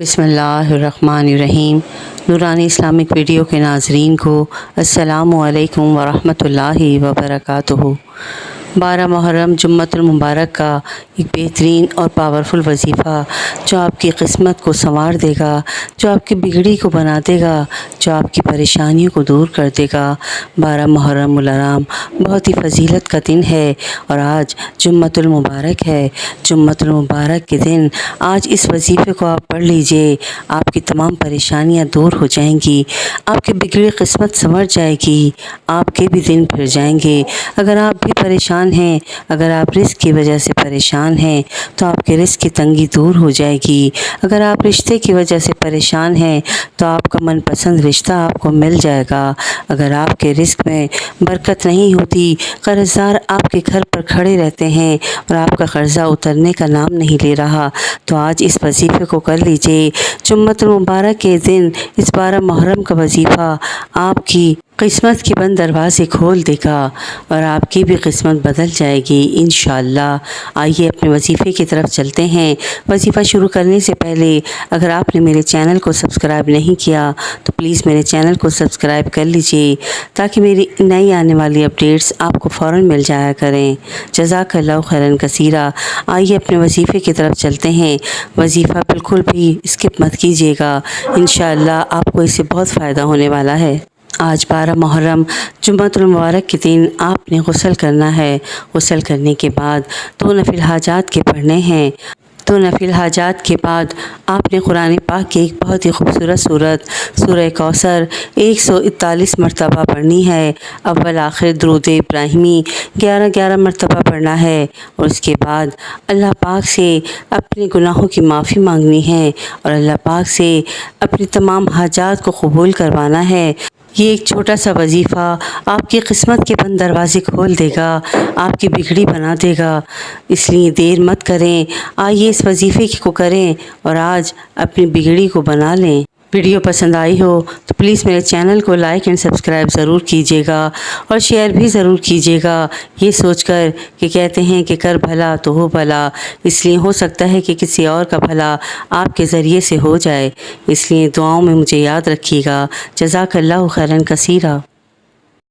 بسم اللہ الرحمن الرحیم۔ نورانی اسلامک ویڈیو کے ناظرین کو السلام علیکم ورحمۃ اللہ وبرکاتہ۔ 12 محرم جمعۃ المبارک کا ایک بہترین اور پاورفل وظیفہ جو آپ کی قسمت کو سنوار دے گا، جو آپ کی بگڑی کو بنا دے گا، جو آپ کی پریشانیوں کو دور کر دے گا۔ 12 محرم الحرام بہت ہی فضیلت کا دن ہے اور آج جمعۃ المبارک ہے۔ جمعۃ المبارک کے دن آج اس وظیفے کو آپ پڑھ لیجئے، آپ کی تمام پریشانیاں دور ہو جائیں گی، آپ کی بگڑی قسمت سنور جائے گی، آپ کے بھی دن پھر جائیں گے۔ اگر آپ بھی پریشان ہیں، اگر آپ رزق کی وجہ سے پریشان ہیں تو آپ کے رزق کی تنگی دور ہو جائے گی۔ اگر آپ رشتے کی وجہ سے پریشان ہیں تو آپ کا من پسند رشتہ آپ کو مل جائے گا۔ اگر آپ کے رزق میں برکت نہیں ہوتی، قرض دار آپ کے گھر پر کھڑے رہتے ہیں اور آپ کا قرضہ اترنے کا نام نہیں لے رہا، تو آج اس وظیفے کو کر لیجئے۔ جمعۃ المبارک کے دن اس 12 محرم کا وظیفہ آپ کی قسمت کے بند دروازے کھول دے گا اور آپ کی بھی قسمت بدل جائے گی انشاءاللہ۔ آئیے اپنے وظیفے کی طرف چلتے ہیں۔ وظیفہ شروع کرنے سے پہلے اگر آپ نے میرے چینل کو سبسکرائب نہیں کیا تو پلیز میرے چینل کو سبسکرائب کر لیجئے تاکہ میری نئی آنے والی اپڈیٹس آپ کو فوراً مل جایا کریں۔ جزاک اللہ خیراً کثیرا۔ آئیے اپنے وظیفے کی طرف چلتے ہیں۔ وظیفہ بالکل بھی اسکپ مت کیجیے گا، انشاءاللہ آپ کو اس سے بہت فائدہ ہونے والا ہے۔ آج 12 محرم جمعۃ المبارک کے دن آپ نے غسل کرنا ہے۔ غسل کرنے کے بعد 2 نفل حاجات کے پڑھنے ہیں۔ 2 نفل حاجات کے بعد آپ نے قرآن پاک کی ایک بہت ہی خوبصورت سورت سورہ کوثر 141 مرتبہ پڑھنی ہے۔ اول آخر درود ابراہیمی 11 مرتبہ پڑھنا ہے اور اس کے بعد اللہ پاک سے اپنے گناہوں کی معافی مانگنی ہے اور اللہ پاک سے اپنی تمام حاجات کو قبول کروانا ہے۔ یہ ایک چھوٹا سا وظیفہ آپ کی قسمت کے بند دروازے کھول دے گا، آپ کی بگڑی بنا دے گا، اس لیے دیر مت کریں۔ آئیے اس وظیفے کو کریں اور آج اپنی بگڑی کو بنا لیں۔ ویڈیو پسند آئی ہو تو پلیز میرے چینل کو لائک اینڈ سبسکرائب ضرور کیجیے گا اور شیئر بھی ضرور کیجیے گا، یہ سوچ کر کہ کہتے ہیں کہ کر بھلا تو ہو بھلا، اس لیے ہو سکتا ہے کہ کسی اور کا بھلا آپ کے ذریعے سے ہو جائے، اس لیے دعاؤں میں مجھے یاد رکھیے گا۔ جزاک اللہ خیراً کثیرا۔